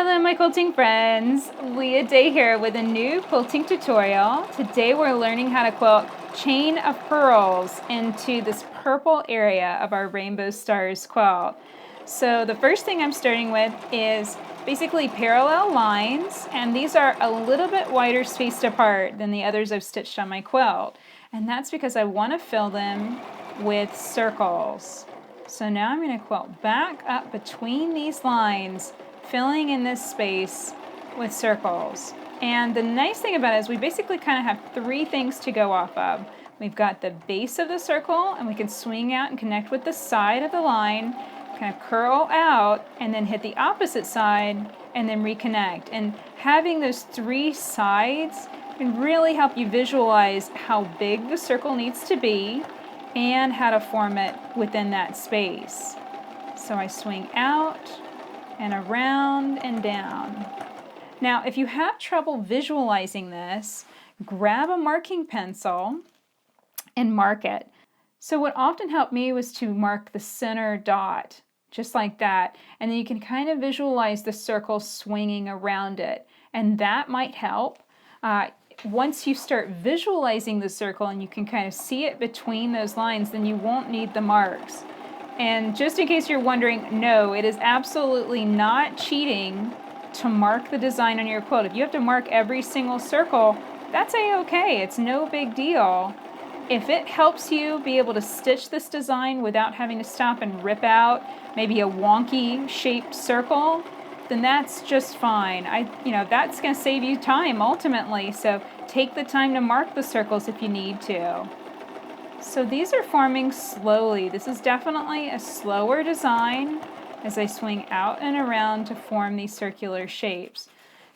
Hello my quilting friends, Leah Day here with a new quilting tutorial. Today we're learning how to quilt chain of pearls into this purple area of our Rainbow Stars quilt. So the first thing I'm starting with is basically parallel lines, and these are a little bit wider spaced apart than the others I've stitched on my quilt. And that's because I want to fill them with circles. So now I'm going to quilt back up between these lines, filling in this space with circles. And the nice thing about it is we basically kind of have three things to go off of. We've got the base of the circle, and we can swing out and connect with the side of the line, kind of curl out, and then hit the opposite side, and then reconnect. And having those three sides can really help you visualize how big the circle needs to be and how to form it within that space. So I swing out and around and down. Now, if you have trouble visualizing this, grab a marking pencil and mark it. So what often helped me was to mark the center dot, just like that, and then you can kind of visualize the circle swinging around it, and that might help. Once you start visualizing the circle and you can kind of see it between those lines, then you won't need the marks. And just in case you're wondering, no, it is absolutely not cheating to mark the design on your quilt. If you have to mark every single circle, that's a-okay. It's no big deal. If it helps you be able to stitch this design without having to stop and rip out maybe a wonky shaped circle, then that's just fine. That's going to save you time ultimately, so take the time to mark the circles if you need to. So these are forming slowly. This is definitely a slower design as I swing out and around to form these circular shapes.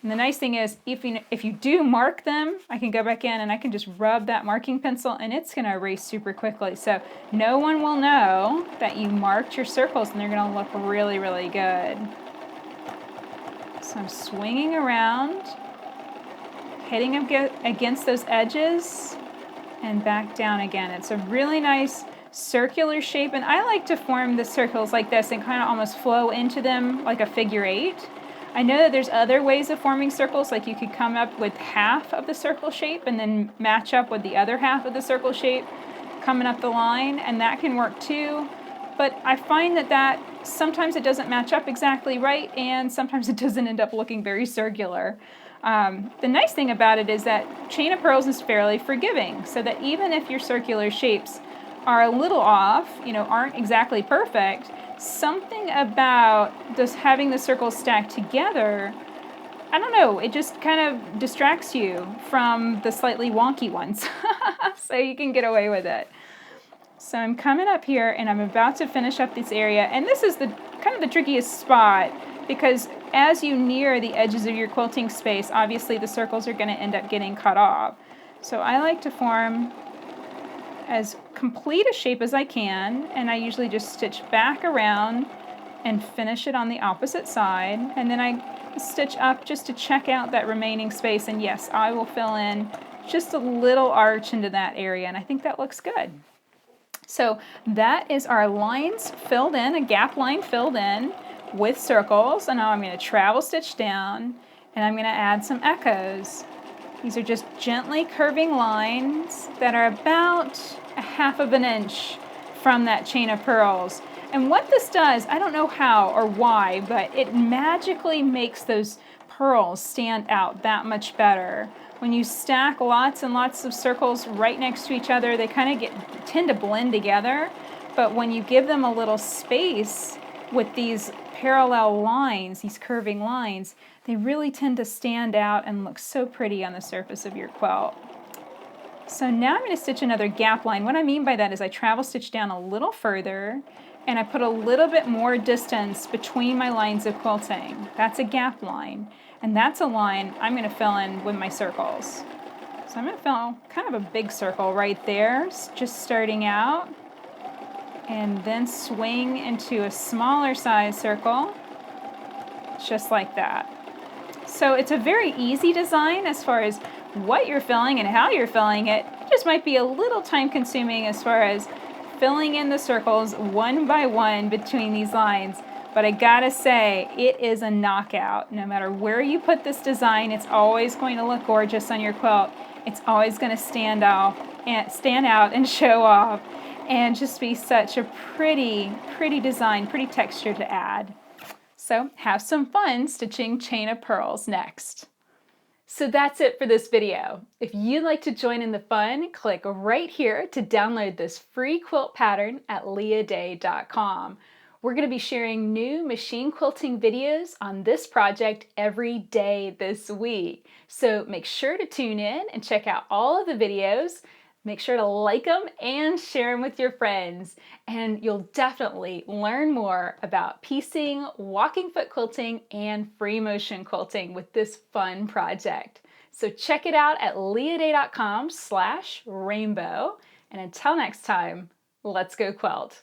And the nice thing is, if you do mark them, I can go back in and I can just rub that marking pencil and it's going to erase super quickly. So no one will know that you marked your circles, and they're going to look really, really good. So I'm swinging around, hitting against those edges, and back down again. It's a really nice circular shape, and I like to form the circles like this and kind of almost flow into them like a figure eight. I know that there's other ways of forming circles, like you could come up with half of the circle shape and then match up with the other half of the circle shape coming up the line, and that can work too. But I find that sometimes it doesn't match up exactly right, and sometimes it doesn't end up looking very circular. The nice thing about it is that Chain of Pearls is fairly forgiving, so that even if your circular shapes are a little off, aren't exactly perfect, something about just having the circles stacked together, I don't know, it just kind of distracts you from the slightly wonky ones. So you can get away with it. So I'm coming up here and I'm about to finish up this area, and this is the kind of the trickiest spot, because as you near the edges of your quilting space, obviously the circles are going to end up getting cut off. So I like to form as complete a shape as I can, and I usually just stitch back around and finish it on the opposite side, and then I stitch up just to check out that remaining space, and yes, I will fill in just a little arch into that area, and I think that looks good. So that is our lines filled in, a gap line filled in with circles, and now I'm going to travel stitch down and I'm going to add some echoes. These are just gently curving lines that are about a half of an inch from that chain of pearls. And what this does, I don't know how or why, but it magically makes those pearls stand out that much better. When you stack lots and lots of circles right next to each other, they kind of tend to blend together. But when you give them a little space with these parallel lines, these curving lines, they really tend to stand out and look so pretty on the surface of your quilt. So now I'm going to stitch another gap line. What I mean by that is I travel stitch down a little further and I put a little bit more distance between my lines of quilting. That's a gap line. And that's a line I'm going to fill in with my circles. So I'm going to fill kind of a big circle right there, just starting out, and then swing into a smaller size circle, just like that. So it's a very easy design as far as what you're filling and how you're filling it. It just might be a little time consuming as far as filling in the circles one by one between these lines. But I gotta say, it is a knockout. No matter where you put this design, it's always going to look gorgeous on your quilt. It's always going to stand out and show off and just be such a pretty, pretty design, pretty texture to add. So have some fun stitching Chain of Pearls next. So that's it for this video. If you'd like to join in the fun, click right here to download this free quilt pattern at leahday.com. We're going to be sharing new machine quilting videos on this project every day this week. So make sure to tune in and check out all of the videos. Make sure to like them and share them with your friends. And you'll definitely learn more about piecing, walking foot quilting, and free motion quilting with this fun project. So check it out at leahday.com/rainbow. And until next time, let's go quilt.